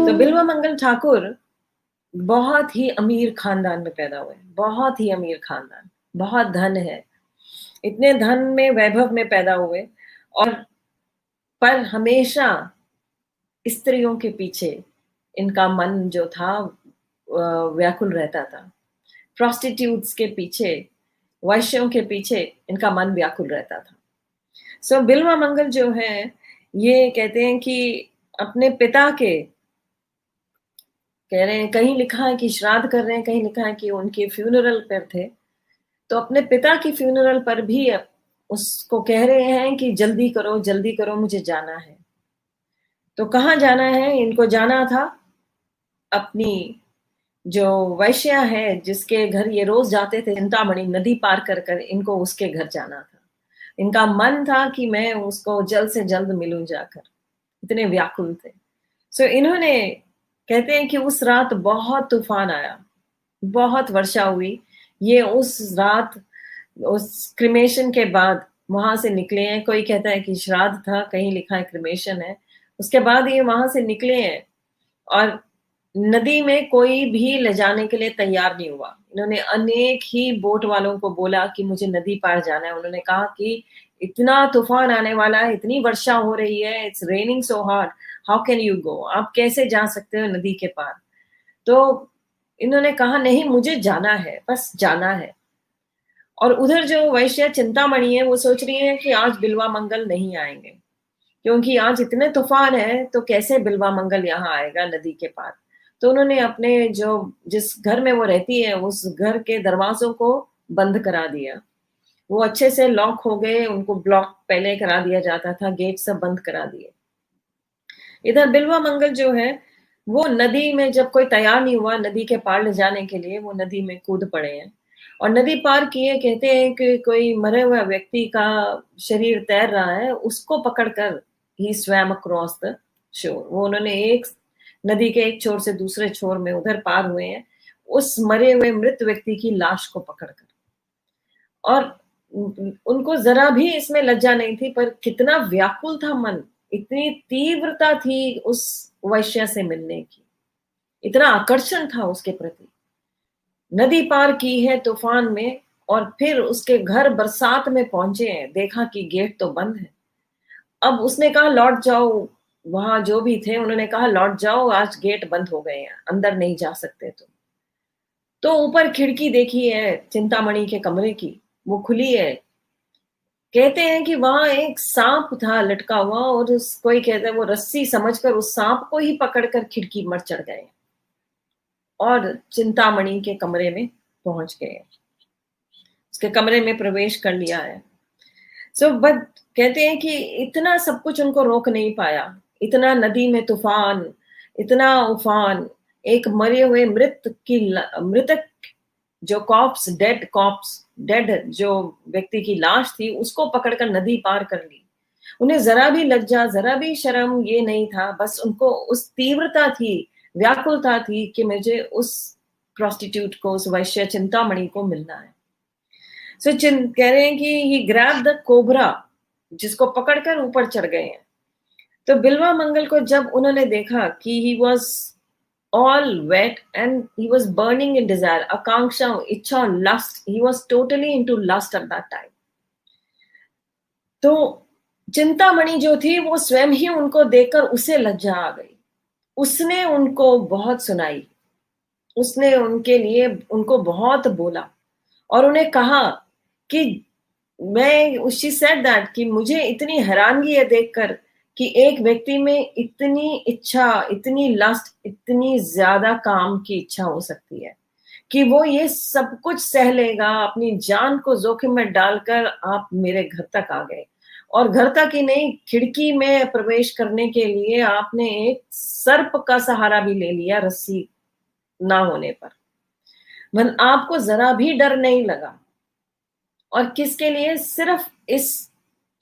तो बिल्वा मंगल ठाकुर बहुत ही अमीर खानदान में पैदा हुए, बहुत ही अमीर खानदान, बहुत धन है। इतने धन में, वैभव में पैदा हुए और पर हमेशा स्त्रियों के पीछे इनका मन जो था व्याकुल रहता था। प्रोस्टिट्यूट्स के पीछे, वैश्यों के पीछे इनका मन व्याकुल रहता था। सो बिल्वा मंगल जो है, ये कहते हैं कि अपने पिता के कह रहे हैं, कहीं लिखा है कि श्राद्ध कर रहे हैं, कहीं लिखा है कि उनके फ्यूनरल पर थे। तो अपने पिता की फ्यूनरल पर भी उसको कह रहे हैं कि जल्दी करो, मुझे जाना है। तो कहाँ जाना है? इनको जाना था अपनी जो वैश्या है, जिसके घर ये रोज जाते थे, चिंतामणि, नदी पार कर कर इनको उसके घर जाना था। इनका मन था कि मैं उसको जल्द से जल्द मिलूं जाकर, इतने व्याकुल थे। सो इन्होंने, कहते हैं कि उस रात बहुत तूफान आया, बहुत वर्षा हुई। ये उस रात, उस क्रिमेशन के बाद वहां से निकले हैं। कोई कहता है कि श्राद्ध था, कहीं लिखा है क्रिमेशन है। उसके बाद ये वहां से निकले हैं और नदी में कोई भी ले जाने के लिए तैयार नहीं हुआ। इन्होंने अनेक ही बोट वालों को बोला कि मुझे नदी पार जाना है। उन्होंने कहा कि इतना तूफान आने वाला है, इतनी वर्षा हो रही है, it's raining so hard, how can you go? आप कैसे जा सकते हो नदी के पार? तो इन्होंने कहा नहीं, मुझे जाना है, बस जाना है। और उधर जो वैश्य चिंतामणि है, वो सोच रही है कि आज बिल्वा मंगल नहीं आएंगे, क्योंकि आज इतने तूफान है, तो कैसे बिल्वा मंगल यहाँ आएगा नदी के पार। तो उन्होंने अपने जो जिस घर में वो रहती है, उस घर के दरवाजों को बंद करा दिया। वो अच्छे से लॉक हो गए, उनको ब्लॉक पहले करा दिया जाता था, गेट सब बंद करा दिए। इधर बिल्वा मंगल जो है, वो नदी में जब कोई तैयार नहीं हुआ नदी के पार ले जाने के लिए, वो नदी में कूद पड़े हैं और नदी पार किए। कहते हैं कि कोई मरे हुए व्यक्ति का शरीर तैर रहा है, उसको पकड़कर ही स्वयं अक्रॉस द शोर। वो उन्होंने एक नदी के एक छोर से दूसरे छोर में उधर पार हुए हैं, उस मरे हुए मृत व्यक्ति की लाश को पकड़कर। और उनको जरा भी इसमें लज्जा नहीं थी, पर कितना व्याकुल था मन, इतनी तीव्रता थी उस वैश्य से मिलने की, इतना आकर्षण था उसके प्रति। नदी पार की है तूफान में और फिर उसके घर बरसात में पहुंचे हैं, देखा कि गेट तो बंद है। अब उसने कहा लौट जाओ, वहां जो भी थे उन्होंने कहा लौट जाओ, आज गेट बंद हो गए हैं, अंदर नहीं जा सकते तुम। तो ऊपर खिड़की देखी है चिंतामणि के कमरे की, वो खुली है। कहते हैं कि वहां एक सांप था लटका हुआ और कोई कहते हैं वो रस्सी समझकर उस सांप को ही पकड़कर खिड़की पर चढ़ गए और चिंतामणि के कमरे में पहुंच गए, उसके कमरे में प्रवेश कर लिया है। सो बट कहते हैं कि इतना सब कुछ उनको रोक नहीं पाया, इतना नदी में तूफान, इतना उफान, एक मरे हुए मृतक जो डेड जो व्यक्ति की लाश थी, उसको पकड़कर नदी पार कर ली। उन्हें जरा भी लज्जा, जरा भी शर्म ये नहीं था, बस उनको उस तीव्रता थी, व्याकुलता थी कि मुझे उस प्रोस्टिट्यूट को, उस वैश्य चिंतामणि को मिलना है। सो कह रहे हैं कि ही ग्रैब द कोबरा, जिसको पकड़कर ऊपर चढ़ गए हैं। तो बिल्वा मंगल को जब उन्होंने देखा कि he was all wet and he was burning in desire, akanksha, ichha, lust, he was totally into lust at that time. तो चिंतामणि जो थी वो स्वयं ही उनको देखकर उसे लज्जा आ गई। उसने उनको बहुत सुनाई, उसने उनके लिए उनको बहुत बोला और उन्हें कहा कि she said that कि मुझे इतनी हैरानगी है देखकर कि एक व्यक्ति में इतनी इच्छा, इतनी लस्ट, इतनी ज्यादा काम की इच्छा हो सकती है कि वो ये सब कुछ सह लेगा, अपनी जान को जोखिम में डालकर आप मेरे घर तक आ गए और घर तक ही नहीं, खिड़की में प्रवेश करने के लिए आपने एक सर्प का सहारा भी ले लिया, रस्सी ना होने पर। आपको जरा भी डर नहीं लगा। और किसके लिए? सिर्फ इस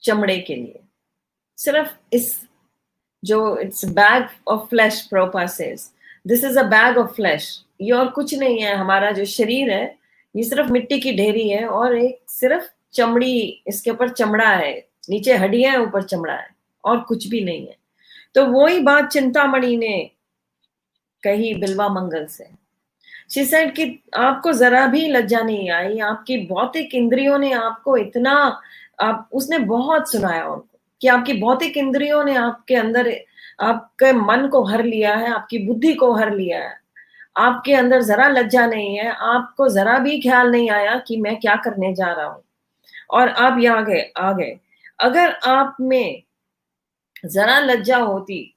चमड़े के लिए, सिर्फ इस जो इट्स बैग ऑफ फ्लैश। प्रोपा सेज this is a bag of flesh, ये और कुछ नहीं है। हमारा जो शरीर है ये सिर्फ मिट्टी की ढेरी है और एक सिर्फ चमड़ी, इसके ऊपर चमड़ा है, नीचे हड्डियां है, ऊपर चमड़ा है, और कुछ भी नहीं है। तो वही बात चिंतामणि ने कही बिल्वा मंगल से। शी सेड कि आपको जरा भी लज्जा नहीं आई, आपकी भौतिक इंद्रियों ने आपको इतना, आप उसने बहुत सुनाया उनको कि आपकी भौतिक इंद्रियों ने आपके अंदर, आपके मन को हर लिया है, आपकी बुद्धि को हर लिया है, आपके अंदर जरा लज्जा नहीं है, आपको जरा भी ख्याल नहीं आया कि मैं क्या करने जा रहा हूं, और आप यहाँ आ गए। अगर आप में जरा लज्जा होती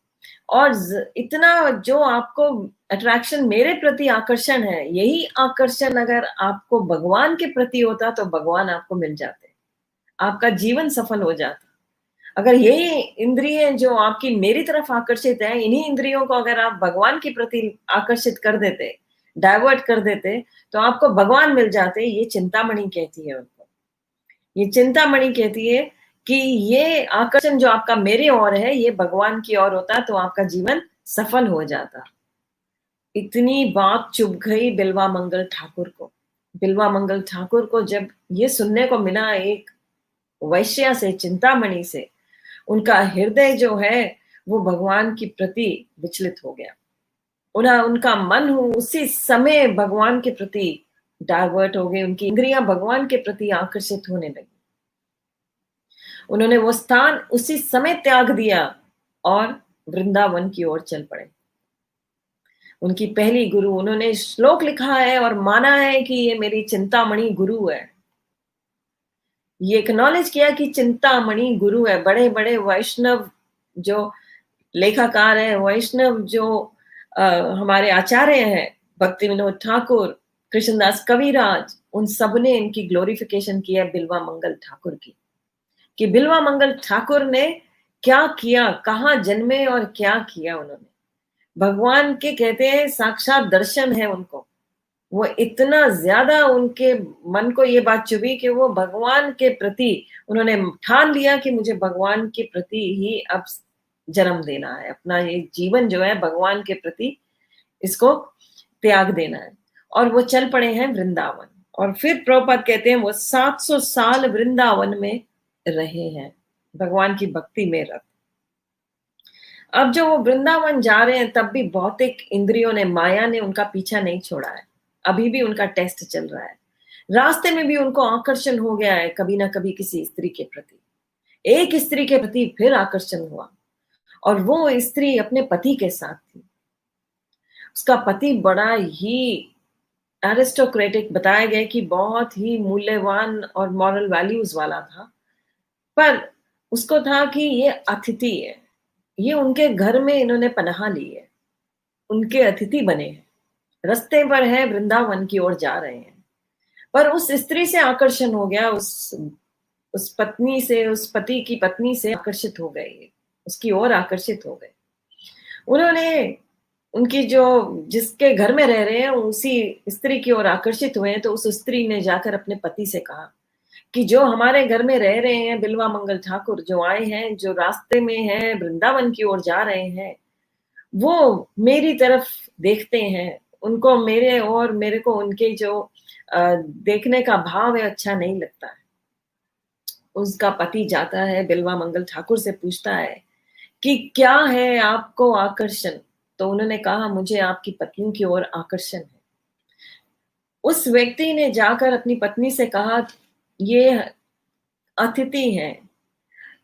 और इतना जो आपको अट्रैक्शन, मेरे प्रति आकर्षण है, यही आकर्षण अगर आपको भगवान के प्रति होता तो भगवान आपको मिल जाते, आपका जीवन सफल हो जाता। अगर यही इंद्रिय जो आपकी मेरी तरफ आकर्षित है, इन्हीं इंद्रियों को अगर आप भगवान के प्रति आकर्षित कर देते, डाइवर्ट कर देते, तो आपको भगवान मिल जाते। ये चिंतामणि कहती है उनको, ये चिंतामणि कहती है कि ये आकर्षण जो आपका मेरे ओर है, ये भगवान की ओर होता तो आपका जीवन सफल हो जाता। इतनी बात चुभ गई बिल्वा मंगल ठाकुर को। बिल्वा मंगल ठाकुर को जब ये सुनने को मिला एक वैश्या से, चिंतामणि से, उनका हृदय जो है वो भगवान की प्रति विचलित हो गया। उनका मन हो उसी समय भगवान के प्रति डाइवर्ट हो गए, उनकी इंद्रियां भगवान के प्रति आकर्षित होने लगी। उन्होंने वो स्थान उसी समय त्याग दिया और वृंदावन की ओर चल पड़े। उनकी पहली गुरु, उन्होंने श्लोक लिखा है और माना है कि ये मेरी चिंतामणि गुरु है। ये एक्नॉलेज किया कि चिंतामणि गुरु है। बड़े बड़े वैष्णव जो लेखाकार है, वैष्णव जो हमारे आचार्य हैं, भक्ति विनोद ठाकुर, कृष्णदास कविराज, उन सब ने इनकी ग्लोरिफिकेशन किया बिल्वा मंगल ठाकुर की, कि बिल्वा मंगल ठाकुर ने क्या किया, कहाँ जन्मे और क्या किया उन्होंने। भगवान के कहते हैं साक्षात दर्शन है उनको। वो इतना ज्यादा उनके मन को ये बात चुभी कि वो भगवान के प्रति उन्होंने ठान लिया कि मुझे भगवान के प्रति ही अब जन्म देना है, अपना ये जीवन जो है भगवान के प्रति इसको त्याग देना है। और वो चल पड़े हैं वृंदावन। और फिर प्रभुपाद कहते हैं वो 700 साल वृंदावन में रहे हैं, भगवान की भक्ति में रत। अब जो वो वृंदावन जा रहे हैं, तब भी भौतिक इंद्रियों ने, माया ने उनका पीछा नहीं छोड़ा है। अभी भी उनका टेस्ट चल रहा है। रास्ते में भी उनको आकर्षण हो गया है कभी ना कभी किसी स्त्री के प्रति। एक स्त्री के प्रति फिर आकर्षण हुआ, और वो स्त्री अपने पति के साथ थी। उसका पति बड़ा ही एरिस्टोक्रेटिक बताया गया कि बहुत ही मूल्यवान और मॉरल वैल्यूज वाला था, पर उसको था कि ये अतिथि है, ये उनके घर में इन्होंने पनाह ली है, उनके अतिथि बने हैं, रास्ते पर है, वृंदावन की ओर जा रहे हैं। पर उस स्त्री से आकर्षण हो गया, उस पत्नी से, उस पति की पत्नी से आकर्षित हो गए, उसकी ओर आकर्षित हो गए। उन्होंने उनकी जो जिसके घर में रह रहे हैं उसी स्त्री की ओर आकर्षित हुए हैं। तो उस स्त्री ने जाकर अपने पति से कहा कि जो हमारे घर में रह रहे हैं बिल्वा मंगल ठाकुर, जो आए हैं, जो रास्ते में हैं, वृंदावन की ओर जा रहे हैं, वो मेरी तरफ देखते हैं, उनको मेरे और मेरे को उनके जो देखने का भाव है अच्छा नहीं लगता है। उसका पति जाता है बिल्वा मंगल ठाकुर से, पूछता है कि क्या है आपको आकर्षण। तो उन्होंने कहा मुझे आपकी पत्नी की ओर आकर्षण है। उस व्यक्ति ने जाकर अपनी पत्नी से कहा ये अतिथि है,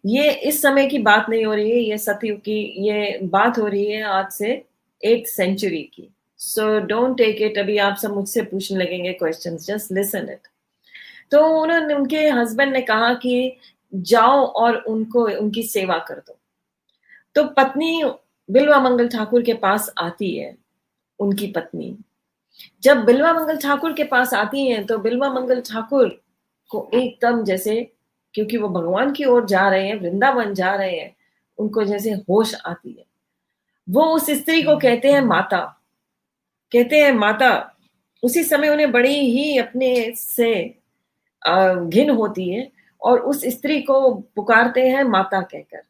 ये इस समय की बात नहीं हो रही है, ये सतयुग की ये बात हो रही है, आज से 8th सेंचुरी की। सो डोंट टेक इट, अभी आप सब मुझसे पूछने लगेंगे क्वेश्चंस, जस्ट लिसन इट। तो उन्होंने, उनके हस्बैंड ने कहा कि जाओ और उनको उनकी सेवा कर दो। तो पत्नी बिल्वा मंगल ठाकुर के पास आती है। उनकी पत्नी जब बिल्वा मंगल ठाकुर के पास आती हैं तो बिल्वा मंगल ठाकुर को एकदम जैसे, क्योंकि वो भगवान की ओर जा रहे हैं, वृंदावन जा रहे हैं, उनको जैसे होश आती है। वो उस स्त्री को कहते हैं माता, कहते हैं माता। उसी समय उन्हें बड़ी ही अपने से घिन होती है और उस स्त्री को पुकारते हैं माता कहकर,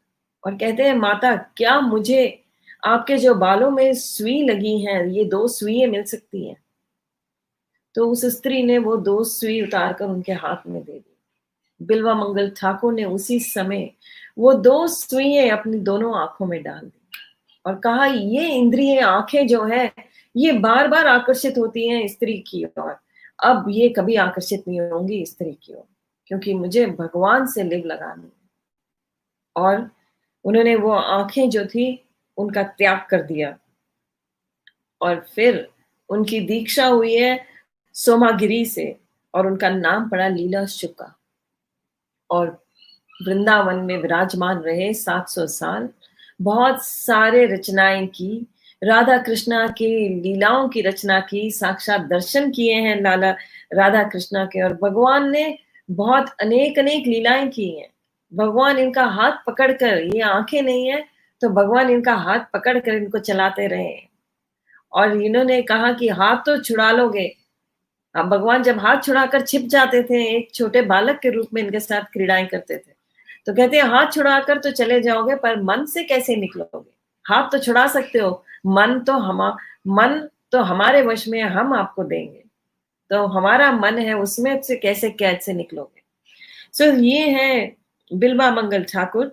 और कहते हैं माता क्या मुझे आपके जो बालों में सुई लगी हैं, ये 2 सुइयां मिल सकती हैं। तो उस स्त्री ने वो 2 सुई उतार कर उनके हाथ में दे दी। बिल्वा मंगल ठाकुर ने उसी समय वो 2 सुइयाँ अपनी दोनों आँखों में डाल दी और कहा, ये इंद्रिय आँखें जो है, ये बार-बार आकर्षित होती हैं स्त्री की ओर। अब ये कभी आकर्षित नहीं होंगी स्त्री की ओर, क्योंकि मुझे भगवान से लिव लगानी है। और उन्होंने वो आँखें जो थी, उनका त्याग कर दिया और फिर उनकी दीक्षा हुई है सोमागिरी से और उनका नाम पड़ा लीला शुका और वृंदावन में विराजमान रहे 700 साल। बहुत सारे रचनाएँ की, राधा कृष्णा की लीलाओं की रचना की, साक्षात दर्शन किए हैं लाला राधा कृष्णा के और भगवान ने बहुत अनेक-अनेक लीलाएँ की हैं। भगवान इनका हाथ पकड़कर ये आँखें नहीं हैं, तो भगवान इनका हाथ पकड़ कर इनको चलाते रहे हैं और इन्होंने कहा कि हाथ तो छुड़ा लोगे। अब भगवान जब हाथ छुड़ाकर छिप जाते थे, एक छोटे बालक के रूप में इनके साथ क्रीड़ाएँ करते थे। तो कहते हैं हाथ छुड़ाकर तो चले जाओगे पर मन से कैसे निकलोगे? हाथ तो छुड़ा सकते हो, मन तो हमारे वश में है, हम आपको देंगे। तो हमारा मन है उसमें से कैसे कैद से निकलोगे? सो ये है बिल्वा मंगल ठाकुर,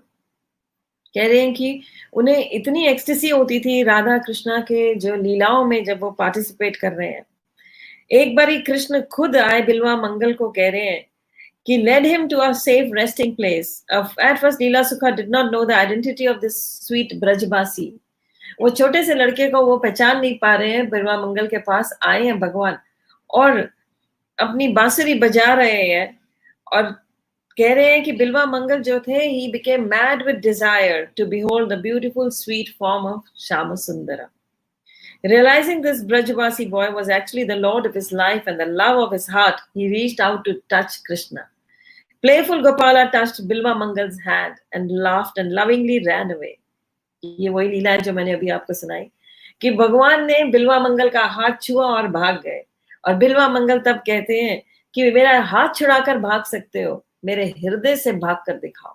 कह रहे हैं कि उन्हें इतनी एक्सटेसी होती थी राधा कृष्णा के जो लीलाओं में जब वो पार्टिसिपेट कर रहे हैं। एक बारी कृष्ण खुद आए बिल्वा मंगल को कह रहे हैं कि led him to a safe resting place. At first, Leela Sukha did not know the identity of this sweet Brajbasi. वो छोटे से लड़के को वो पहचान नहीं पा रहे हैं, बिल्वा मंगल के पास आए हैं भगवान और अपनी बांसुरी बजा रहे हैं और कह रहे हैं कि बिल्वा मंगल जो थे, he became mad with desire to behold the beautiful sweet form of Shama Sundara. Realizing this Brajavasi boy was actually the lord of his life and the love of his heart, he reached out to touch Krishna. Playful Gopala touched Bilva Mangal's hand and laughed and lovingly ran away. ये वही लीला है जो मैंने अभी आपको सुनाई कि भगवान ने बिल्वा मंगल का हाथ छुआ और भाग गए और बिल्वा मंगल तब कहते हैं कि मेरा हाथ छुड़ाकर भाग सकते हो, मेरे हृदय से भाग कर दिखाओ।